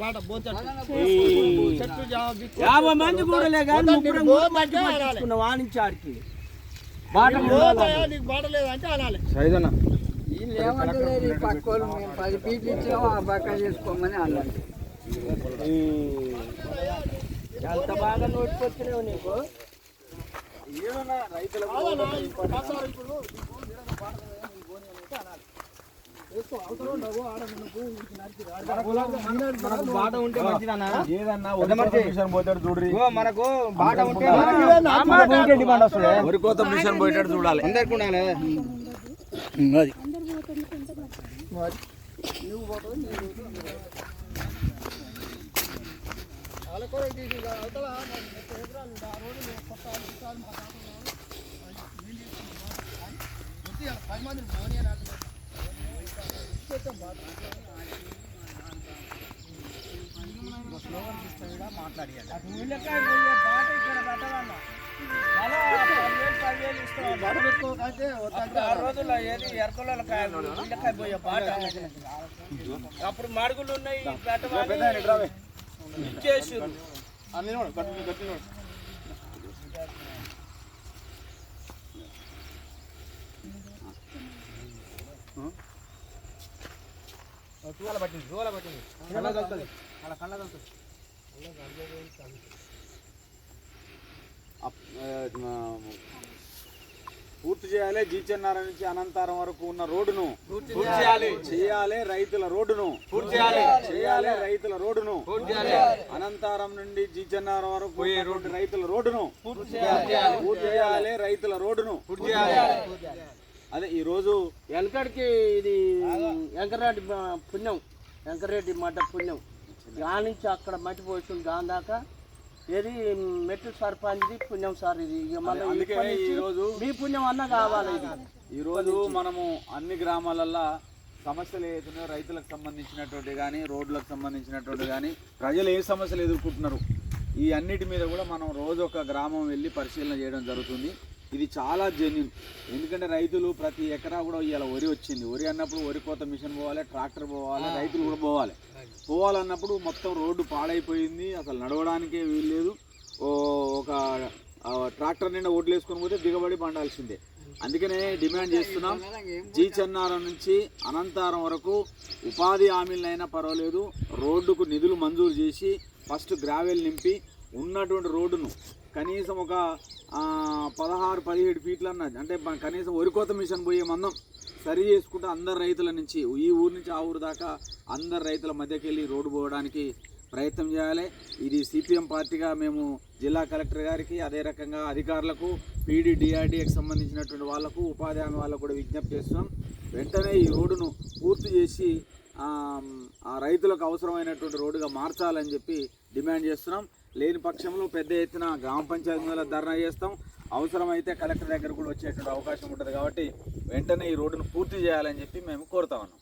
50 మంది కూడా వాణించాడికి బాట లేదంటే అనాలి. పక్క 10 ఫీట్లు ఇచ్చాము ఆ పక్క చేసుకోమని అన్నాడు. ఎంత బాగా నోటికొచ్చినావు నీకు. బాట ఉంటే మంచిదన్నా. మనకు బాట ఉంటే డిమాండ్ వస్తుంది. వరి కోత మిషన్ పోయేటట్టు చూడాలి. అందరికి ఉండాలి. అప్పుడు మడుగులు ఉన్నాయి ఇచ్చేసి పూర్తి చేయాలి. జీచన్నారం నుంచి అనంతారం వరకు ఉన్న రోడ్డును చేయాలి. రైతుల రోడ్డును చేయాలి. రైతుల రోడ్డును అనంతారం నుండి జీచన్నారం వరకు పోయే రోడ్డు రైతుల రోడ్డును పూర్తి చేయాలి. రైతుల రోడ్డును అదే ఈరోజు వెనకడికి ఇది వెంకరెడ్డి పుణ్యం, వెంకరెడ్డి మఠ పుణ్యం. దాని నుంచి అక్కడ మట్టి పోతుంది. దాని దాకా ఏది మెట్టు సర్పంచ్ది పుణ్యం సార్. ఇది అందుకే ఈరోజు మీ పుణ్యం అన్న కావాలి. ఈరోజు మనము అన్ని గ్రామాలల్లో సమస్యలు ఏదైతున్నాయో రైతులకు సంబంధించినటువంటి కానీ రోడ్లకు సంబంధించినటువంటి కానీ ప్రజలు ఏ సమస్యలు ఎదుర్కొంటున్నారు ఈ అన్నిటి మీద కూడా మనం రోజు ఒక గ్రామం వెళ్ళి పరిశీలన చేయడం జరుగుతుంది. ఇది చాలా జెన్యూన్. ఎందుకంటే రైతులు ప్రతి ఎకరా కూడా ఇవాళ వరి వచ్చింది. వరి అన్నప్పుడు వరి కోత మిషన్ పోవాలి, ట్రాక్టర్ పోవాలి, రైతులు కూడా పోవాలన్నప్పుడు మొత్తం రోడ్డు పాడైపోయింది. అసలు నడవడానికే వీల్లేదు. ఒక ట్రాక్టర్ నిండా ఓట్లు వేసుకొని పోతే దిగబడి పండాల్సిందే. అందుకనే డిమాండ్ చేస్తున్నాం, జీచన్నారం నుంచి అనంతారం వరకు ఉపాధి హామీలైనా పర్వాలేదు, రోడ్డుకు నిధులు మంజూరు చేసి ఫస్ట్ గ్రావెల్ నింపి ఉన్నటువంటి రోడ్డును కనీసం ఒక 16-17 ఫీట్లు అన్నది, అంటే కనీసం వరి కోత మిషన్ పోయే మందం సరి చేసుకుంటూ అందరు రైతుల నుంచి ఈ ఊరు నుంచి ఆ ఊరు దాకా అందరు రైతుల మధ్యకి వెళ్ళి రోడ్డు పోవడానికి ప్రయత్నం చేయాలి. ఇది సిపిఎం పార్టీగా మేము జిల్లా కలెక్టర్ గారికి, అదే రకంగా అధికారులకు, పీడీ డిఆర్డీఏకి సంబంధించినటువంటి వాళ్లకు, ఉపాధి హామీ వాళ్ళకు కూడా విజ్ఞప్తి చేస్తున్నాం. వెంటనే ఈ రోడ్డును పూర్తి చేసి ఆ రైతులకు అవసరమైనటువంటి రోడ్డుగా మార్చాలని చెప్పి డిమాండ్ చేస్తున్నాం. లేని పక్షంలో పెద్ద ఎత్తున గ్రామ పంచాయతీ ముందర ధర్నా చేస్తాం. అవసరమైతే కలెక్టర్ దగ్గర కూడా వచ్చేటువంటి అవకాశం ఉంటుంది. కాబట్టి వెంటనే ఈ రోడ్డును పూర్తి చేయాలని చెప్పి మేము కోరుతా ఉన్నాం.